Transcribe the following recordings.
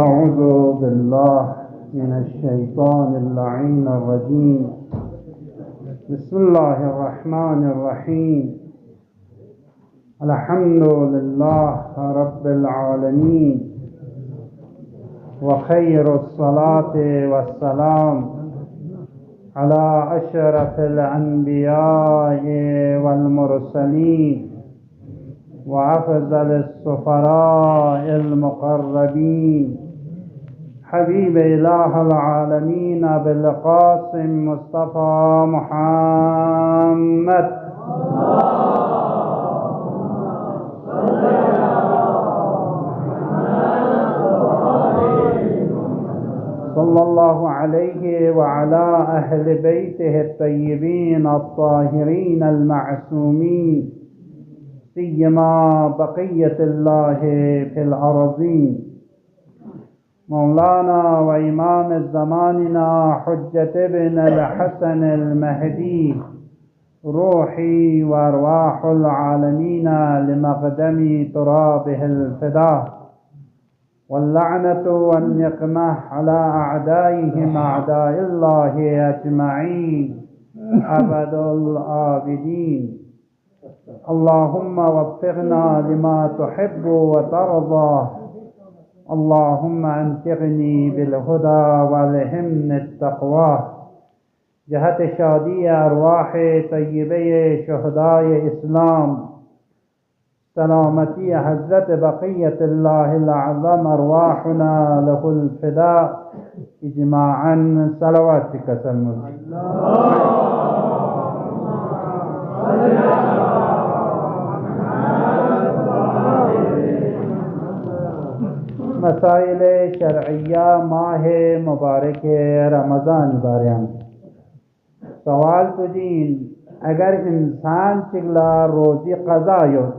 أعوذ بالله من الشيطان اللعين الرجيم. بسم الله الرحمن الرحيم. الحمد لله رب العالمين، وخير الصلاة والسلام على أشرف الأنبياء والمرسلين وأفضل السفراء المقربين، حبيب إله العالمين بالقاسم مصطفى محمد صلى الله عليه وعلى أهل بيته الطيبين الطاهرين المعصومين، سيما بقية الله في الأرضين، مولانا وإمام زماننا حجة ابن الحسن المهدي، روحي وأرواح العالمين لمقدم ترابه الفداء، واللعنة والنقمة على أعدائهم أعداء الله أجمعين أبد الآبدين. اللهم وفقنا لما تحب وترضى، اللهم انطقني بالهدى والهمن التقوى. جهت شادی ارواح طیبه شهداء اسلام، سلامتی حضرت بقیت الله الاعظم ارواحنا له الفداء اجماعا. صلواتك سلم مسائل شرعیہ ماہ مبارک رمضان باریم سوال تجین اگر انسان چگلا روزی قضا یود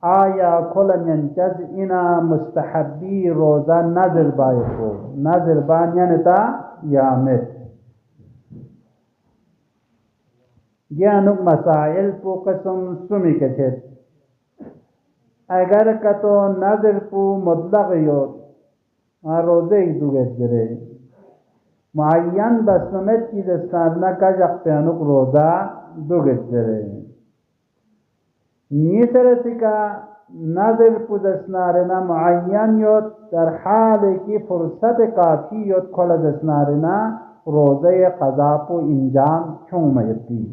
آیا کل منچز اینا مستحبی روزہ نظر بایکو نظر بانیانتا یامت گیانک مسائل پو قسم سمی کچھت اگر کتو نظر پو مطلق یود روزه دوگت دره معین بسمت کی دستانه کجق پیانوک روزه دوگت دره نیسرسی که نظر پو دستنارنا معین یود در حال کی فرصت کافی یود کل دستنارنا روزه قضا پو انجام چون میتی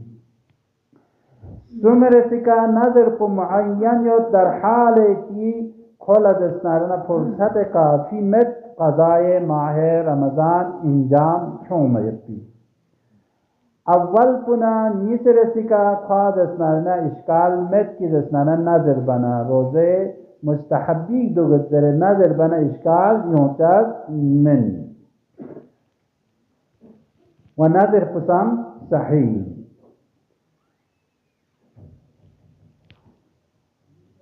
سمرسی که نظر پو معین یود در حال کی کل دستنارنا فرصت کافی مت قضای ماہ رمضان انجام چون میتی اول پنا نیس رسی کا خواہ دسنارنا اشکال مت کی دسنانا نظر بنا روزے مستحبی دو گزر نظر بنا اشکال یونچاز من و نظر پسام صحیح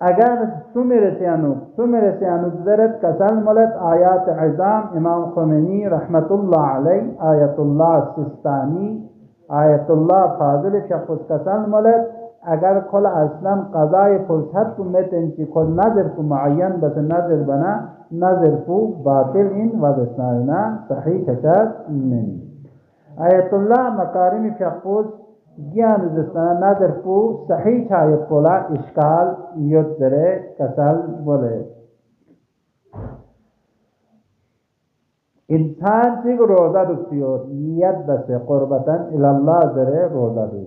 اگر سمرسیانو زرت کسل ملت آیات عظام امام خمینی رحمت اللہ علیہ آیت اللہ سستانی آیت اللہ فاضل شخص کسل ملت اگر کل اصلا قضای فرصت کو متنچی کل نظر کو معین بس نظر بنا نظر کو باطل ان وزسنالنا صحیح کشاد من آیت اللہ مکارم شخص گیان زستانا نظر کو صحیح چایت کولا اشکال یود دره کسل بوله انسان چیک روزہ دکتیود نیت بس قربتن الاللہ دره روزہ دو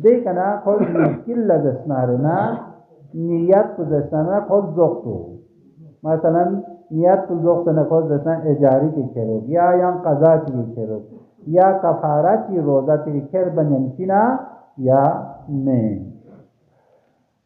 دیکھنا خود مشکل لدسنارنا نیت کو دستانا خود زختو مثلا نیت کو زختنا خود دستانا اجاری کی کرو یا قضا کی کرو یا کفارہ کی روزہ کی کر بنینچنا یا میں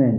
min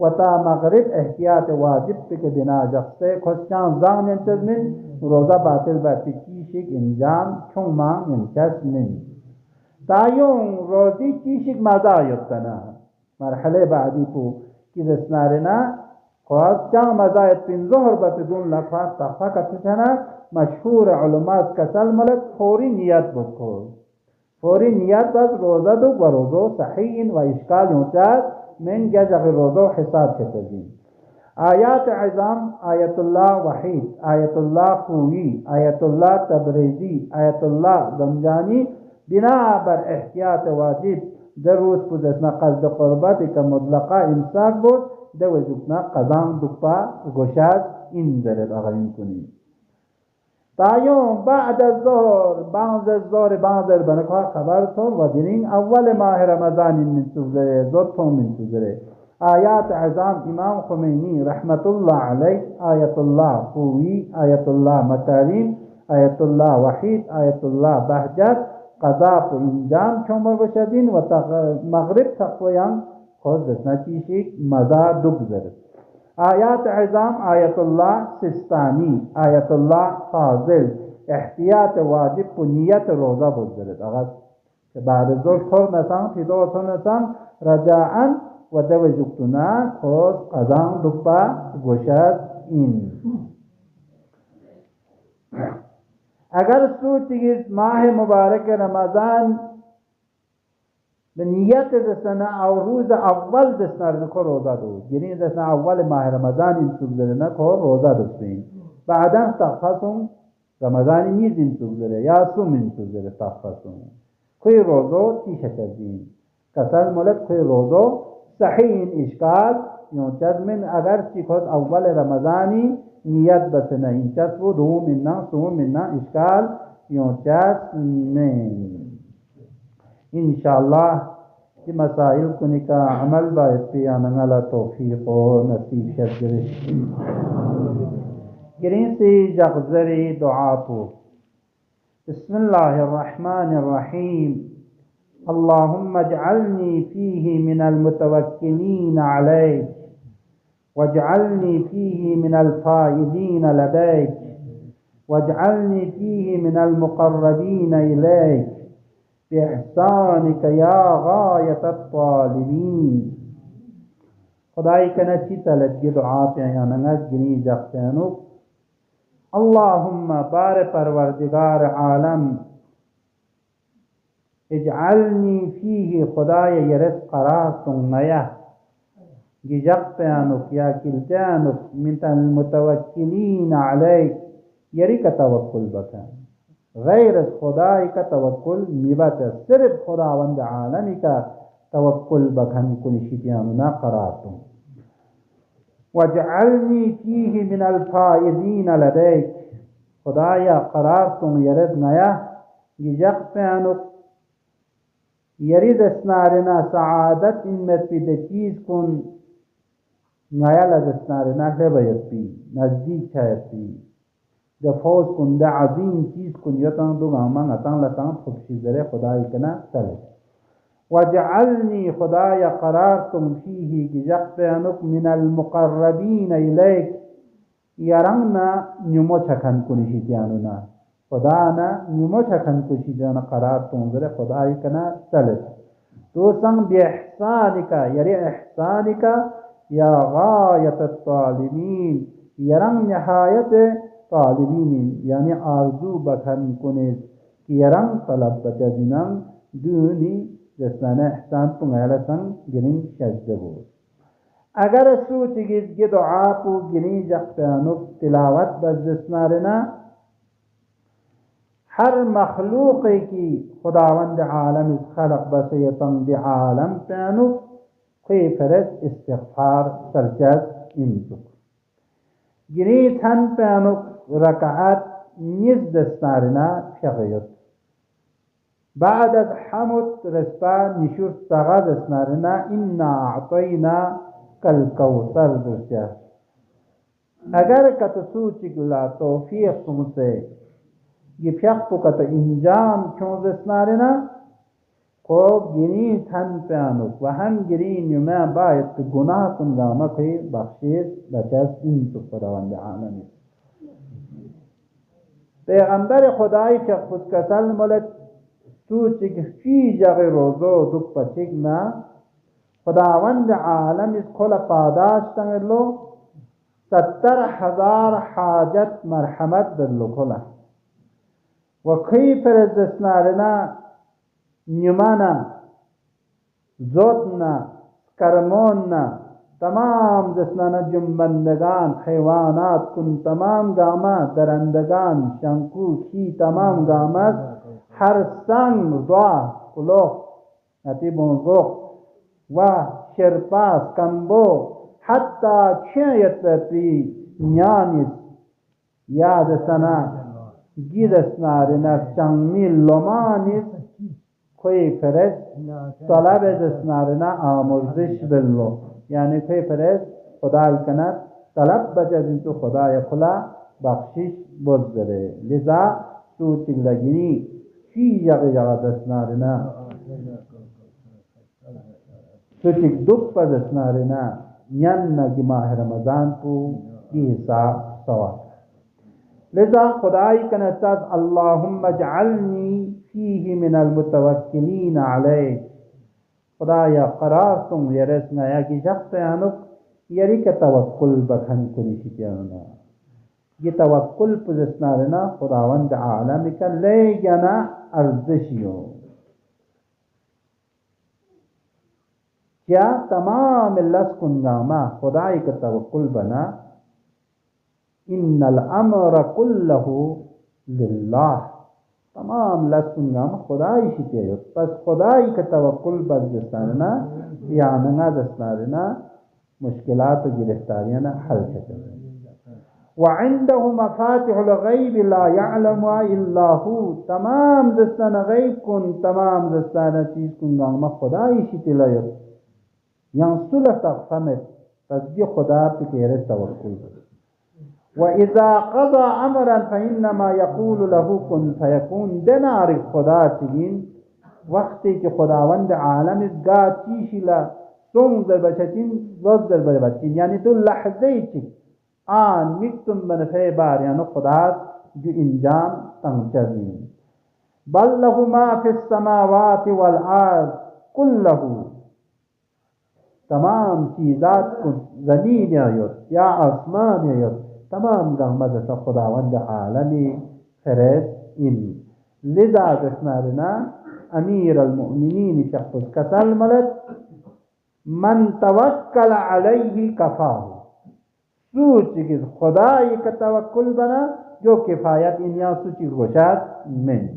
وتا مغرب احتیاط واجب که بنا جخته خوشچان زان انتظمن روزه باطل باتی چیشک انجام چون مان انتظ من تایون روزی چیشک مزا یبتنا مرحله بعدی پو کی دسنارنا خوشچان مزا یبتن ظهر بتدون لفاق تخفا کتنا مشهور علمات کسل ملک فوری نیت بکن فوری نیت بس روزه دو و روزو صحیح و اشکال یونچاد من جزغ روزو حساب کتزین آیات عظام آیت الله وحید آیت الله خوی آیت الله تبریزی آیت الله زنجانی بنا بر احتیاط واجب در روز پوزشنا قصد قربتی که مطلقا امساک بود در وجبنا قضام دکپا گوشاد این درد اغرین کنی تایون بعد الظهر بعد الظهر بعد البنکها خبرتون و دینین اول ماه رمضان من سوزره زدتون من سوزره آیات عظام امام خمینی رحمت الله علیه آیت الله خوی آیت الله مکاریم آیت الله وحید آیت الله بهجت قضا و انجام چومر بشدین و مغرب تقویان خود دسنا چیشی مزا دگذرد آیات عظام آیت الله سستانی آیت الله فاضل احتیاط واجب و نیت روزه بگذارد اگر بعد ظهر خور نسان فیدو تو نسان رجاعا و دو جکتنا خود قضان دکپا گوشد این اگر سوچیگید ماه مبارک رمضان به نیت دستنا او روز اول دستنا نکو روزه دو یعنی دستنا اول ماه رمضان این سوزره نکو روزه دستین بعدا تخصم رمضانی نیز این سوزره یا سوم این سوزره تخصم کوئی روزو تیشه کردین کسل ملت کوئی روزو صحیح این اشکال یون چد من اگر چی خود اول رمضانی نیت بسنا این چد و دوم مننا سوم مننا اشکال یون چد من انشاءاللہ یہ مسائل کو نکا عمل باعث پیاننگا لا توفیق و نصیب شد گرش گرین سی جغزری دعا پو بسم اللہ الرحمن الرحیم اللهم اجعلني فيه من المتوكلين عليك واجعلني فيه من الفائزين لديك واجعلني فيه من المقربين إليك بإحسانك يا غاية الطالبين خدای کنا چی طلب دعا پیانا گنی جختینو اللهم بار پروردگار عالم اجعلني فيه خدای یرس قرار تنگیا گجق پیانو یا کلتانو من المتوکلین علیک یری کا توکل بکن غیر خدای کا توکل میبت صرف خداوند عالمی کا توکل بکن کنشیتیانونا قرارتم واجعلنی فیه من الفائزین لدیک خدایا قرارتم یرد نیا گجق پیانو یرید اسنارنا سعادت امت پی چیز کن نیا لدسنارنا لبیت پی نزدیک چایت پی دفوز کن دا عظیم چیز کن یتان دو گامان اتان لتان خبشی ذرے خدای کنا تلے وجعلنی خدای قرارتم فیه گجق بینک من المقربین الیک یرنگنا نمو چکن کنشی تیانونا خدانا نمو چکن کنشی تیانا قرارتم ذرے خدای کنا تلے تو سنگ بی احسانکا یری احسانکا یا غایت الطالبین یرنگ نہایت طالبین یعنی آرزو بکن کنید که یرنگ طلب بجزنن دونی جسنا احسان پنگیلسن گرین شجده بود اگر سوچگید گی دعا پو گرین جقتانوک تلاوت بجسنارنا ہر مخلوقی کی خداوند عالم خلق بسیطن دی عالم پانوک کوئی فرد استغفار سرجد انتو گرین تن پانوک ركعات نيز دستارنا شغيط بعد حمد رسبان نشور تغا دستارنا إنا أعطينا كالكوثر درجة اگر كتسوچك لا توفيق تمسي يفيق كت انجام چون دستارنا کو گرین تن پیانوک و هم گرین یومه باید که گناه کن دامه که بخشید بچست این تو خداوند عالمی پیغمبر خدای که خود کسل ملت تو چک فی جغ روزو دو پچک نا خداوند عالمی کل پاداشتن لو 70,000 حاجت مرحمت برلو کلا و کی فرزدسنارنا نیمانا زوتنا کرموننا تمام دسنانا جنبندگان حیوانات کن تمام گاما درندگان شنکو کی تمام گامت هر سنگ دعا کلوخ نتی بونزوخ و شرپاس کمبو حتی چیت پتی نیانیس یاد سنا گیدسنارنا چنگمی لومانیس کوئی فرست طلب دسنارنا آموزش بلو یعنی کوئی فرست خدای کند طلب بجازین تو خدای خلا بخشش بزدره لذا تو چگلگینی چی یغ دسنارنا تو چگ دوپ دسنارنا ین ماه رمضان کو کی حساب سواب لذا خدای کنستاد اللهم اجعلنی فيه من المتوكلين عليه خدایا قرار تم یرسنا یا کی شخص انو یری کا توکل بکن کنی شتیانا یہ توکل پزسنا رنا خداوند عالم کا لے جنا ارزشیو کیا تمام لس کنگاما خدای کا توکل بنا ان الامر كله لله تمام لسنگام خدای شیطه پس خدای که توکل بر دستاننا یعنی دستاننا مشکلات و گرفتاریانا حل شده وعنده مفاتح الغیب لا يعلمها الا هو تمام دستان غیب کن تمام دستان چیز کنگام خدای شیطه لایو یعنی صلح تقفمت پس دی خدا پی کهره توکل بر وَإِذَا قَضَى أَمْرًا فَإِنَّمَا يَقُولُ لَهُ كُن فَيَكُونُ دنار خدا چگین وقتی که خداوند عالم گا چیشی لا سون در بچتین روز در بچتین یعنی تو لحظه چی آن میکتم بنفع بار یعنی خدا جو انجام تنچزین بل له ما فی السماوات والارض كله تمام چیزات زمین یا آسمان یا تمام رحمت خداوند عالمی فرد این لذا دسنارنا امیر المؤمنین شخص کسل ملت من توکل علیه کفاه سوچ کہ خدای کا توکل بنا جو کفایت ان یا سوچ گوشات من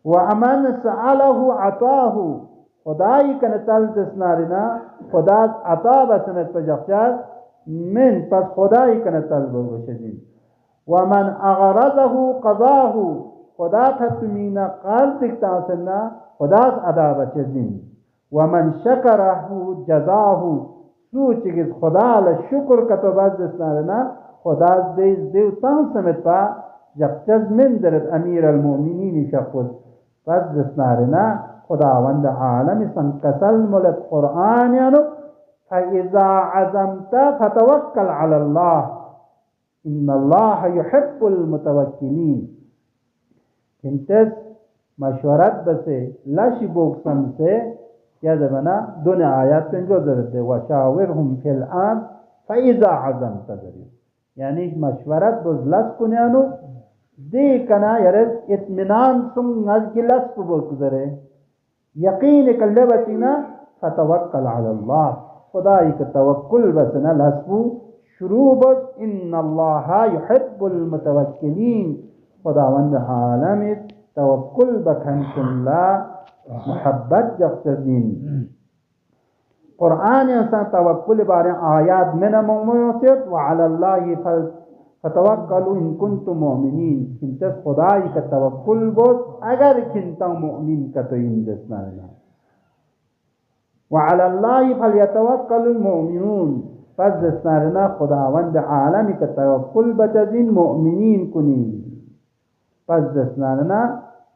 و امن سأله عطاه خدای کا نتل دسنارنا خدا عطا بسمت پجخشات من پس خدای کنه طلب بشدین و من اغرضه قضاه خدا تطمین قلب تکتاسنا خدا ادا بچدین و من شکره جزاه سوچ که خدا لشکر کتو بزدسنارنا خدا دیو تان سمت پا جقچز من درد امیر المؤمنین شخص بزدسنارنا خداوند عالم سنکسل ملت قرآن یعنی فإذا عزمت فتوكل على الله إن الله يحب المتوكلين انتس مشورت بسے لاشی بوکسم سے یا زمانا دون آیات پنجو ضرورت ہے وشاورهم فی الآن فإذا عزمت ذریع یعنی مشورت بز لس کنیانو دی کنا یرز اطمینان سنگ از کی لس بوکزرے یقین کلے بچینا فتوکل علی اللہ خدای کا توکل بسنا لسبو شروع بس ان اللہ یحب المتوکلین خداوند عالم توکل بکن کن لا محبت جفتدین قرآن انسان توکل بارے آیات من مومنیت وعلى اللہ فتوکلوا ان کنتم مؤمنین انتس خدای کا توکل بس اگر کنتا مؤمن کا تو اندسنا لنا وعلى الله فليتوكل المؤمنون فزسنارنا خداوند عالم کا توکل بچدین مؤمنین کنین فزسنارنا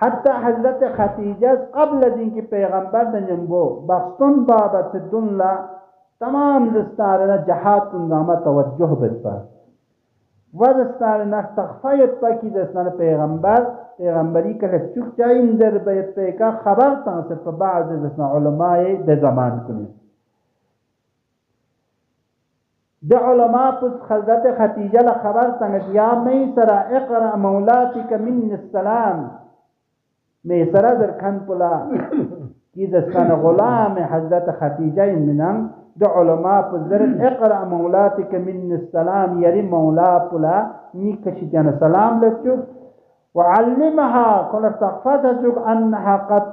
حتی حضرت خدیجه قبل از اینکه پیغمبر دنجنبو بخشتون بابت دنلا تمام دستارنا جهاد کنگامه توجه بدبا و دستارنا تخفیت پاکی دستان پیغمبری که چک چاین در بیت پیکا خبر تانسه پا بعض دستان علماء ده زمان کنید ده علماء پس حضرت خدیجه لخبر تانگد یا میسر اقرأ مولاتک من السلام میسره در کن پلا کی دستان غلام حضرت خدیجه منم دو علماء پذرت اقرأ مولاتک من السلام یری مولا پلا نیکشی جان سلام لچوک وعلمها کل تخفتشوک انها قد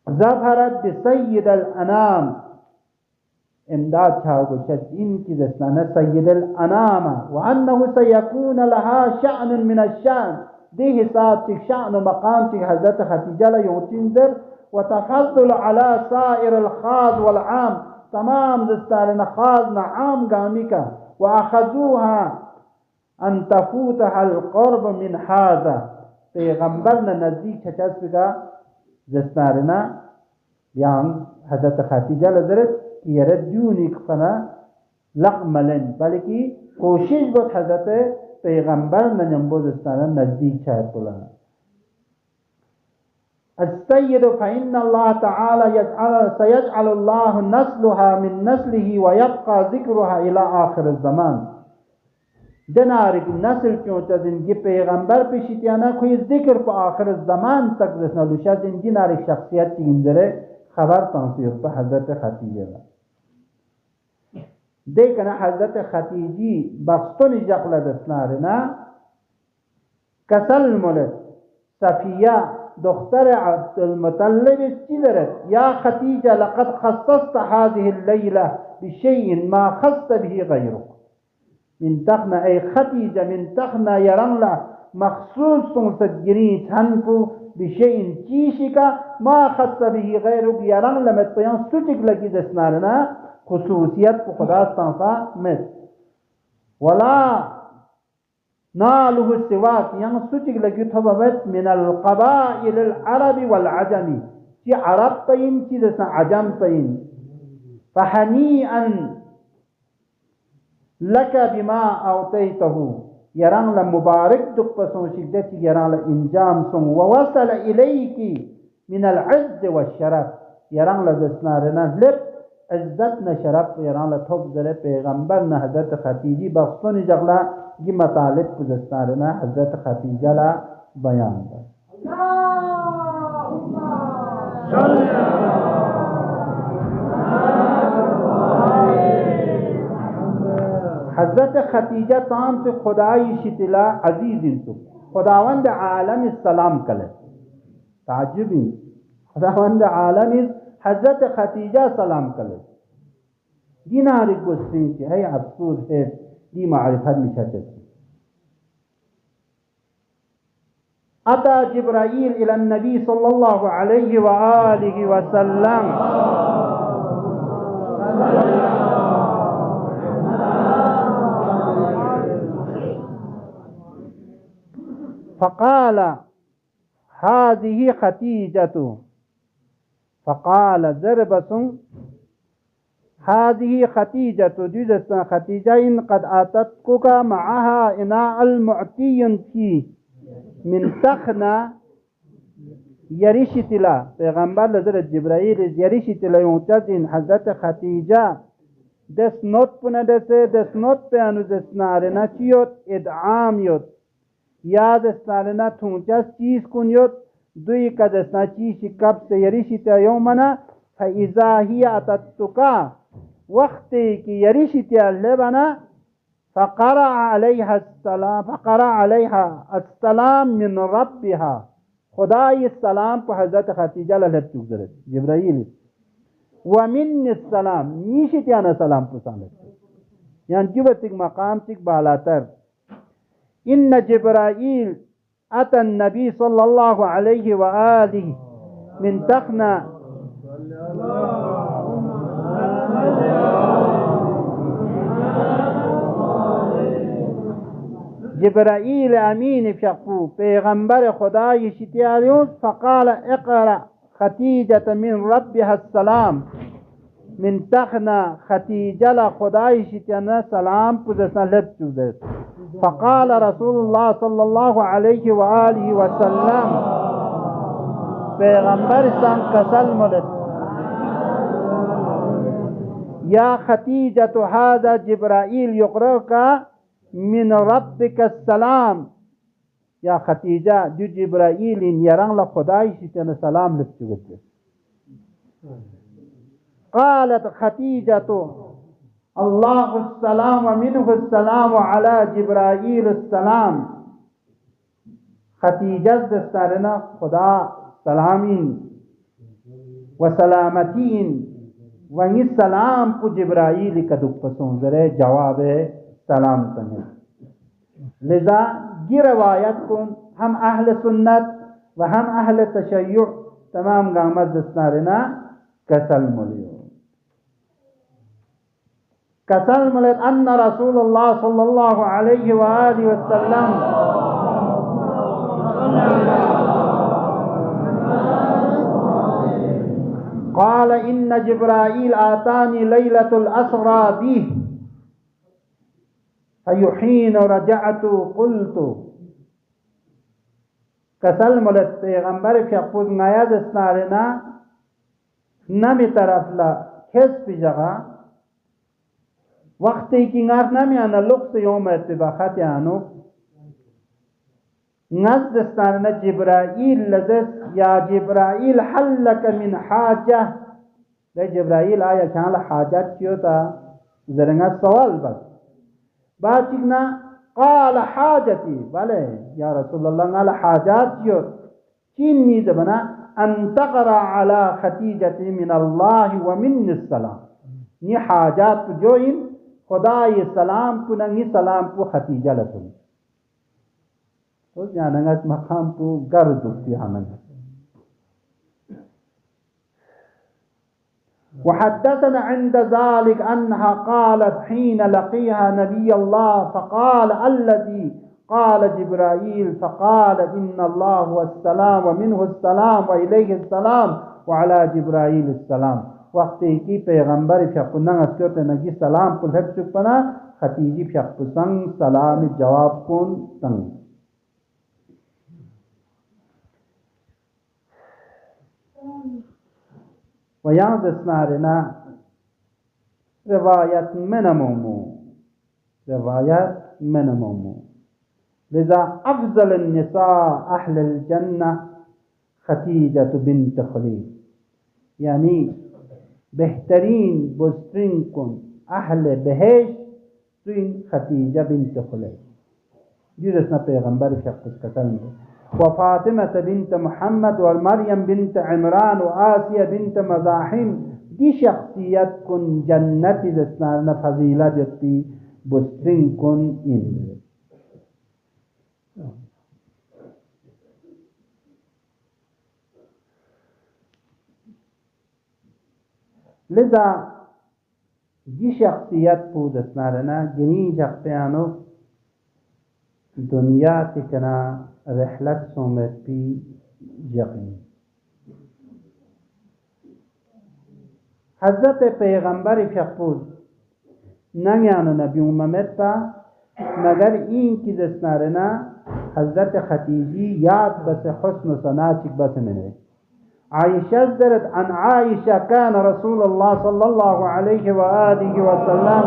ظفرت بسید الانام امداد چاو گوشت این کی دستان سید الانام وانه سيكون لها شأن من الشأن دي حساب تك شأن و مقام تك حضرت خدیجه ليوتين در وتفضل على سائر الخاص والعام تمام دستارنا خاص عام قامي کا واخذوها ان تفوتها القرب من هذا پیغمبرنا نزدیک چچسب کا دستارنا بیان حضرت خدیجه لدرت يردوني كفنا لقملن بلکہ کوشش بود حضرت پیغمبر نجنبو دستانا نزدیک چاہت بلانا السيد فإن الله تعالى سيجعل الله نسلها من نسله ويبقى ذكرها إلى آخر الزمان دنارک نسل چونچا زندگی پیغمبر پیشیتیانا کوئی ذکر پا آخر الزمان تک رسنا لوشا زندگی نارک شخصیت چی اندره خبر تنصیب پا حضرت خدیجه دیکھنا حضرت خدیجی بخستون جقل دستنارنا کسل ملت صفیہ دختر عبد المطلب استدرت یا خدیجة لقد خصصت هذه الليلة بشيء ما خصت به غيرك من تخنا اي خدیجة من تخنا يرنلا مخصوص سجرين تنفو بشيء چیشکا ما خص به غيرك يرنلا متبیان سوچک لگی دستنارنا خصوصیت کو خدا استنفا مت ولا ناله السواك يعني سوچك لگی تبوت من القبائل العرب والعجم في عرب پین چی دسنا عجم پین فهنيئا لك بما أوتيته يران لمبارك دقصون شدتي يران لإنجام سن ووصل إليك من العز والشرف يران لدسنارنا لب عزتنا شرف يران لطب ذره پیغمبرنا حضرت خدیجی بخصون جغلا یہ مطالب کو دستارنا حضرت خدیجہ لا بیان دا حضرت خدیجہ تام سے خدای شتلا عزیز انتو خداوند عالم السلام کلے تعجبین خداوند عالم حضرت خدیجہ سلام کلے دینار گستین کی ہے افسوس ہے دی معرفت میں چاہتے أتى جبرائيل إلى النبي صلى الله عليه وآله وسلم فقال هذه خديجة فقال ضربة هذه خديجة جزء خديجة إن قد أتتك معها إناء المعطي فيه من تخنا يريشتلا پیغمبر لذرت جبرائيل يريشتلا يونتازين حضرت خديجة دس نوت پنا دس نوت پیانو دس نارنا چیوت ادعام یوت یا دس نارنا تونچاس چیز کن یوت دوی که دس نا چیزی کب سے يريشتلا يومنا فإذا هي أتتك وقتی کی يريشتلا لبنا فقرأ عليها السلام من ربها خدای السلام په حضرت خدیجه له چوک درت جبرائیل ومن السلام نیشت انا سلام پسند یعنی جبتک مقام تک بالاتر ان جبرائیل اتى النبي صلى الله عليه وآله من تخنا جبرائيل أمين فيقفو پیغمبر خدای شتیاریوس فقال اقرأ خديجة من ربها السلام من تخنا خديجة لخدای شتیانا سلام پوزسنا لب چوزت فقال رسول الله صلى الله عليه وآله وسلم پیغمبر سان کسل ملت يا خديجة هذا جبرائيل يقرأك من ربك السلام يا خديجة جو جبرائيل يران لخدای شتیانا سلام لب چوزت قالت خديجة الله السلام ومنه السلام على جبرائيل السلام خديجة دستارنا خدا سلامين وسلامتين وهي السلام کو جبرائيل کا دک پسون ذرے جواب سلام تنگل لذا یہ روایت کو ہم اہل سنت و ہم اہل تشیع تمام گامت دستارنا کسل ملیو كسل ملت أن رسول الله صلى الله عليه وآله وسلم قال إن جبرائيل آتاني ليلة الأسرى به فيحين رجعت قلت كسل ملت پیغمبر فيقول ناياد اسنارنا نمی طرف لا کس پی جگہ وقتی کی ناف نمی آنا لقص یوم اتباخت آنو نزد استاننا جبرائیل لذت یا جبرائیل حلک من حاجة ده جبرائیل آیا چان حاجت کیو تا زرنگا سوال بس بعد چکنا قال حاجتی بلے یا رسول اللہ نال حاجات کیو چین نیز بنا ان تقرأ على خديجة من الله ومن السلام نی حاجات جو ان خدای سلام کو ننگی سلام کو خدیجہ لسن تو جاننگا مقام کو گرد اکتی ہمنگا وحدثنا عند ذلك أنها قالت حين لقيها نبي الله فقال الذي قال جبرائيل فقال إن الله هو السلام ومنه السلام وإليه السلام وعلى جبرائيل السلام وقتی کی پیغمبر فیقنن از کرتے نگی سلام پل حق چک پنا خطیجی فیقسنگ سلام جواب کن تنگ و یہاں دسنارنا روایت من مومو لذا افضل النساء اہل الجنہ خدیجہ بنت خلیل یعنی بہترین بزرگ کن اہل بہشت سوین خدیجہ بنت خلیل جیسنا پیغمبر شخص قتل میں وفاطمة بنت محمد ومريم بنت عمران وآسيا بنت مزاحم دي شخصیت کن جنت دسنا فضیلت جتی بزرگ کن ان لذا یہ شخصیت پود اسنارنا گنی شخصیانو دنیا تکنا رحلت سومت پی یقین حضرت پیغمبر فقود نگیانو نبی امامت پا مگر این کی دسنارنا حضرت خدیجی یاد بس حسن و صناچک بس منه عائشة ذرت عن عائشة كان رسول الله صلى الله عليه وآله وسلم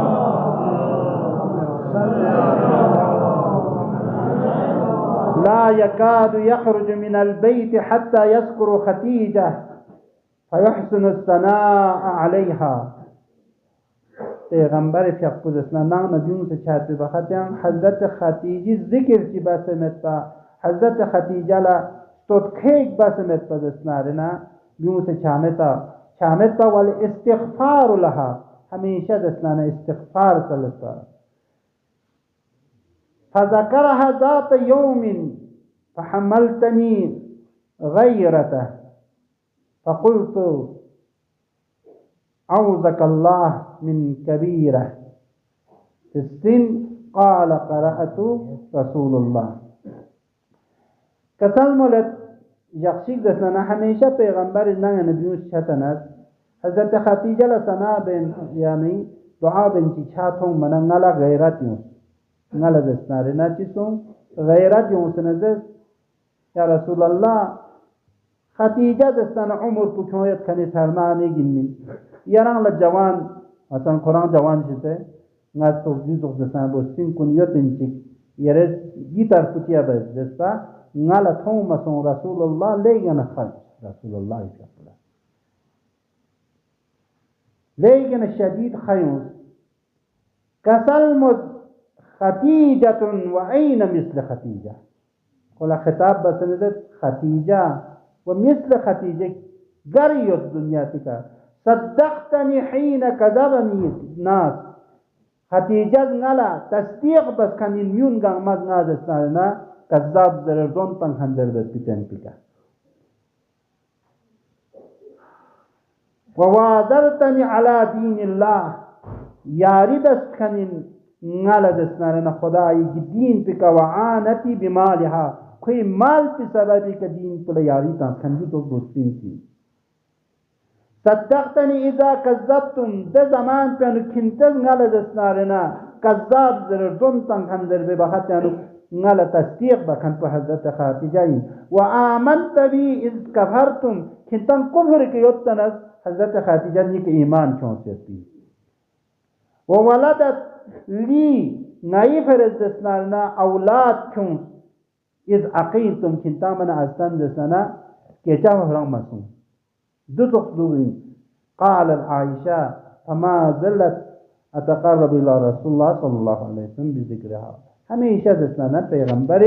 لا يكاد يخرج من البيت حتى يذكر خديجة فيحسن الثناء عليها پیغمبر فیقود اسنا نام نبیون سے چاہتے بخطیاں حضرت خدیجی ذکر کی باسمت پا حضرت خدیجہ لا تدخيك باسمت بدسنارنا بيوم شامتا والاستغفار لها هميشه دسنانا استغفار سلطا فذكرها ذات يوم فحملتني غيرته فقلت أعوذك الله من كبيرة في السن قال قرأت رسول الله. کسل مولد یخشیک دستنا همیشه پیغمبر نه نبیوش چتنست حضرت خدیجه لسنا بین یعنی دعا بنتی چاتون من نلا غیرت یون نلا دستناره نه چیسون غیرت یون سنزد یا رسول الله خدیجه دستنا عمر پوچویت کنی سرمانی گیمین یران لجوان مثلا قرآن جوان شده ناز توزیع دستنا بستین کنیت انچیک یرز گیتر پوچیا بز دستا نالا تومسون رسول الله لیگن خلق رسول الله شکل لیگن شدید خیون كسلمت خديجة وأين مثل خديجة قل خطاب بسندت خديجة ومثل خديجة قرية الدنيا تكا صدقتني حين كذبني الناس خديجة نلا تصديق بس كان يميون قامت ناس اسنالنا كذاب زردون تنخندر بس بتن بكا ووادرتني على دين الله یاری بس کنین نالا دستنارنا خدای دین پکا وعانتی بمالها کوئی مال پی سببی که دین پلا یاری تان کنجی تو دوستین کی صدقتنی اذا کذبتم ده زمان پی انو کنتز نالا دستنارنا کذاب زردون تان کندر بی بخط انو نالا تصدیق بکن پا حضرت خاتجائی و آمنت بی اذ کفرتم کنتن کفر که یوتنز حضرت خاتجائی که ایمان چونسیت بی وولدت لي نايف رزسنا أولاد كون إذ أقيمتم كنتا من أستندسنا كيشا فرام مسون دوتوخ دوين قال عائشة فما زلت أتقرب إلى رسول الله صلى الله عليه وسلم بذكرها هميشة دسنا پیغمبر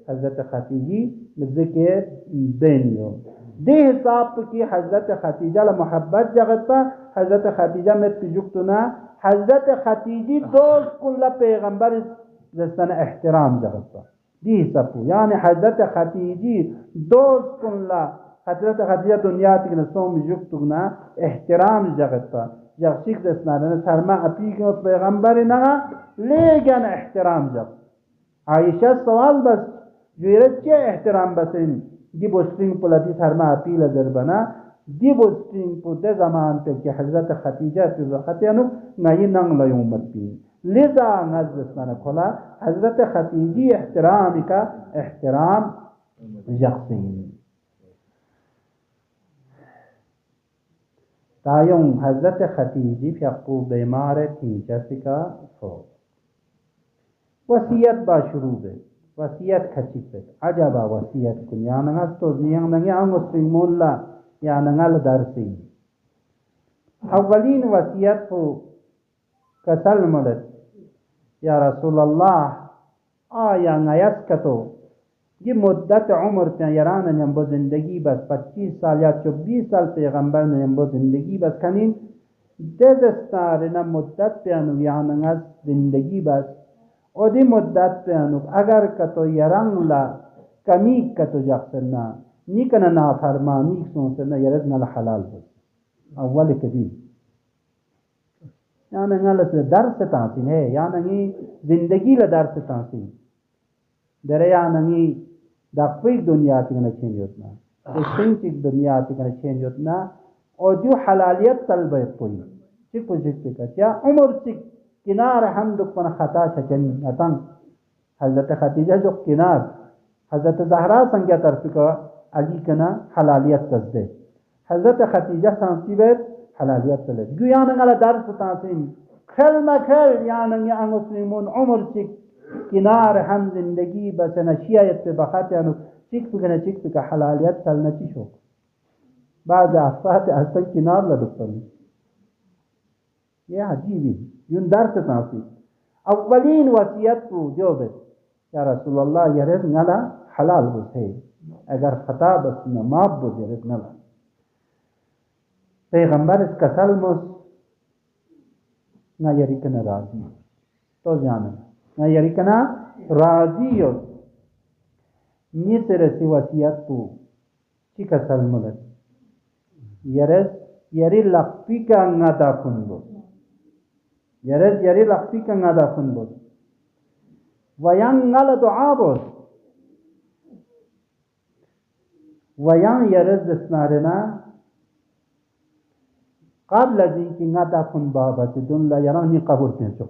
حضرت خدیجی بذكر بينيو دي حساب کی حضرت خدیجہ لمحبت جگت پا حضرت خدیجہ میں تجوکتنا حضرت خدیجی دوست کل پیغمبر دستن احترام جگت پا دی حساب یعنی حضرت خدیجی دوست کل حضرت خدیجہ دنیا تک نسوم جوکتنا احترام جگت پا جگشیک دستنا سرما اپی که پیغمبر نگا لیکن احترام جگت عائشہ سوال بس جویرت چه احترام بسین دی بوستینگ پلا دی سرما اپیل دربنا دی بوستینگ پو ده زمان پہ کہ حضرت خدیجہ پی وقتیانو نئی ننگ لیومت پی لذا نزدستان کھولا حضرت خدیجی احترامی کا احترام یقین تایون حضرت خدیجی فیقو بیمار تیجسی کا فوق وصیت با شروع ہے وصیت کھچی پہ عجبا وصیت کن یا نگاز تو نیان نگی مسلمون لا یا نگال درسی اولین وصیت کو کسل ملت یا رسول اللہ آیا نیس کتو یہ مدت عمر پہ یران نمبو زندگی بس 25 سال یا 24 سال پیغمبر نمبو زندگی بس کنین دزستارنا مدت پہ انو یا نگاز زندگی بس او دی مدت پہ انو اگر کتو یران لا کمی کتو جاکسرنا نیکن نافرمانی سونسرنا یردنا لحلال بس اول کدی یعنی نگل درس تانسین ہے یعنی زندگی لدرس تانسین در یعنی دقیق دنیا تکنا چین یوتنا اسنچک دنیا تکنا چین یوتنا او جو حلالیت طلبیت پوئی چک پوچک پکا چیا عمر چک کنار حمد کن خطا شچن نتن حضرت خدیجہ جو کنار حضرت زہرا سنگیا طرف کا علی کنا حلالیت تزدے حضرت خدیجہ سانسی بیت حلالیت تزدے گو یعنی غلا درس تانسین خل مکل یعنی مسلمون عمر چک کنار هم زندگی بس نشیایت پہ بخات یعنی چک پکنا چک پکا حلالیت تلنا چی شوک بعض افراد اصلا کنار لدکتن یہ عجیبی یون درس تانسی اولین وصیت کو جو بس یا رسول اللہ یرد نلا حلال بس ہے اگر خطا بس نماب بس یرد نلا پیغمبر اس کسل مس نہ یریکن راضی تو جانا نہ یریکن راضی ہو نیس رسی وصیت کو چی کسل ملت یرد یری لقپی کا ندا کن بس یرد یری لقپی کا ندا کن بس وينغل دعابوس وين يرز سنارنا قبل ذيك نادا كن بابا تدون لا يراني قبر تنشوك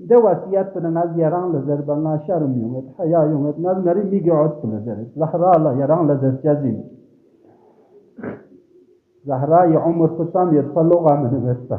de wasiat penangaz yarang lazer banga sharum yunget haya yunget naz nari migot lazer zahra la yarang lazer jazim zahra ya umr kusam yatfalluga min betta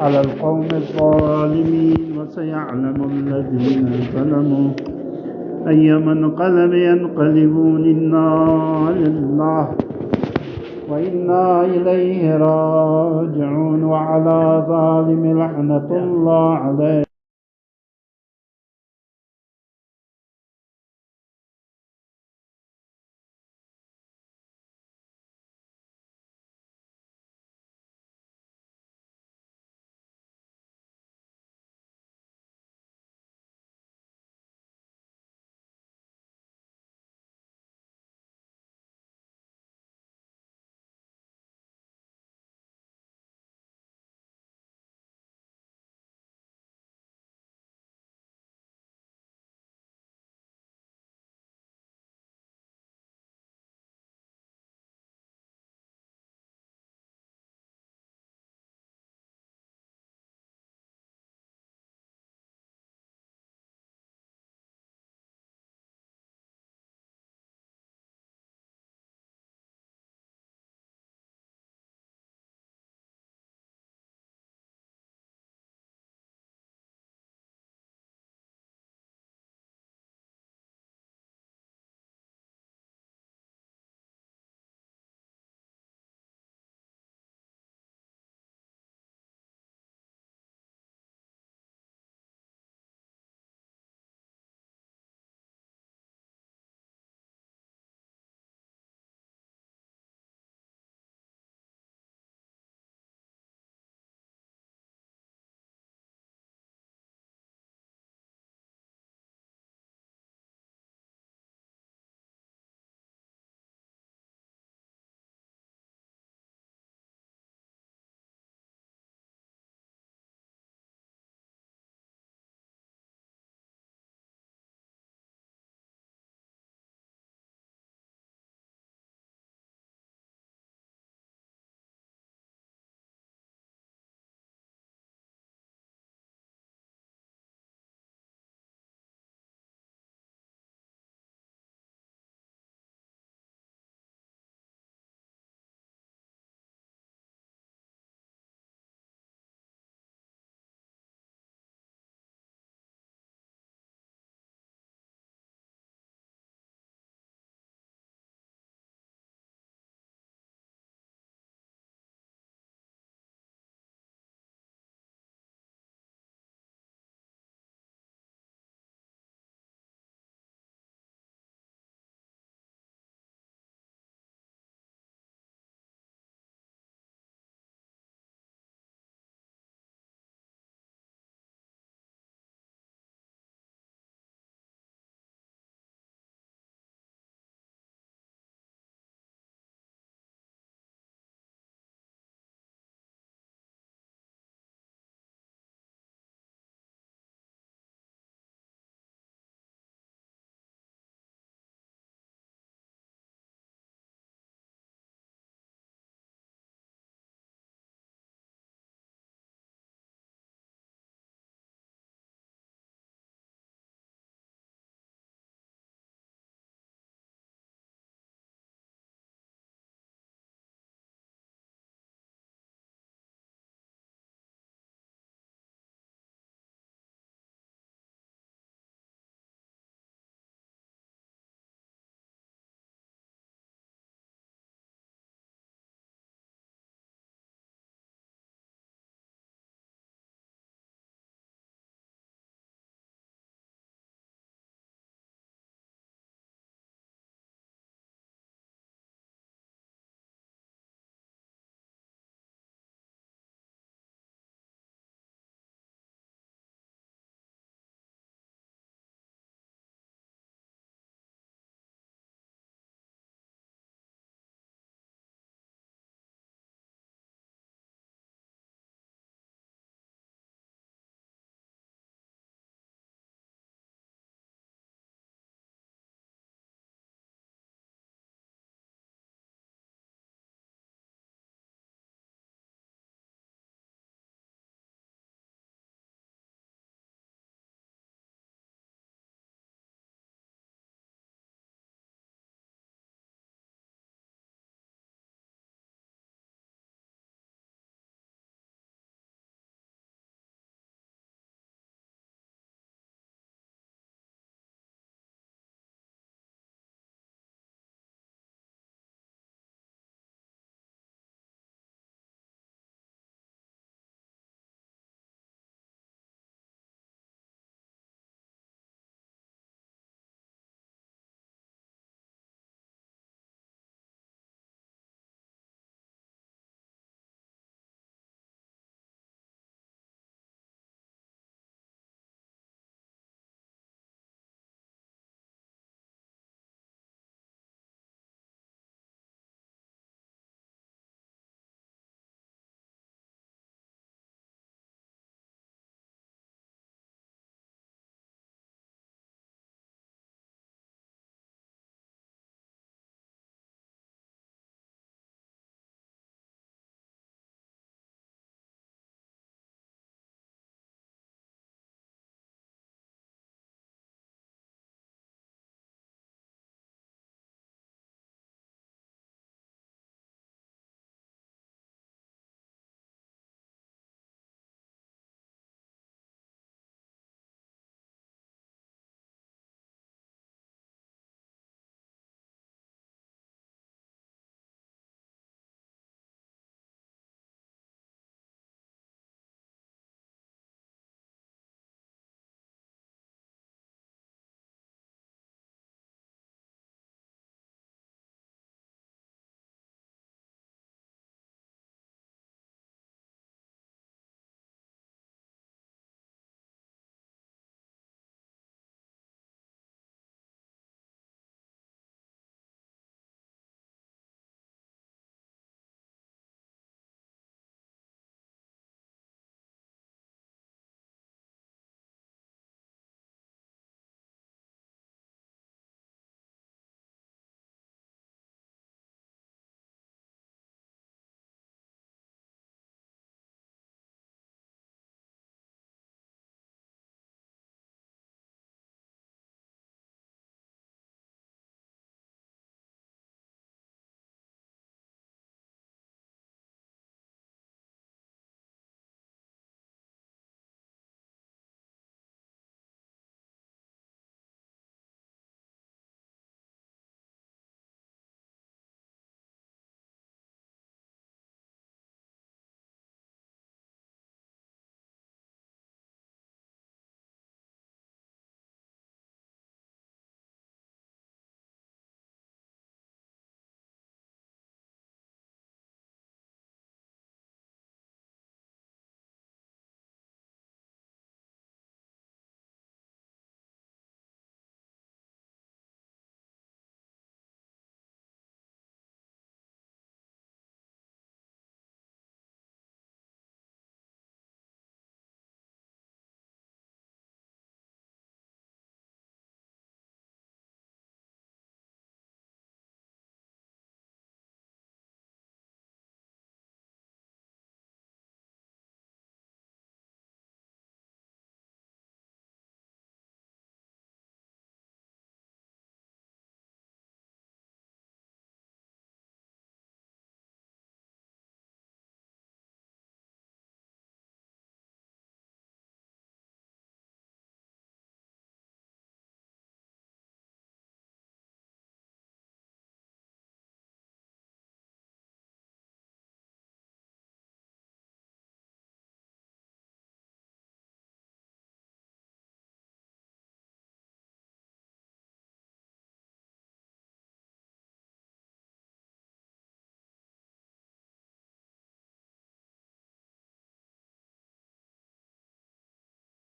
على القوم الظالمين وسيعلم الذين ظلموا أي منقلب ينقلبون إنا لله وإنا إليه راجعون وعلى ظالم لعنة الله عليه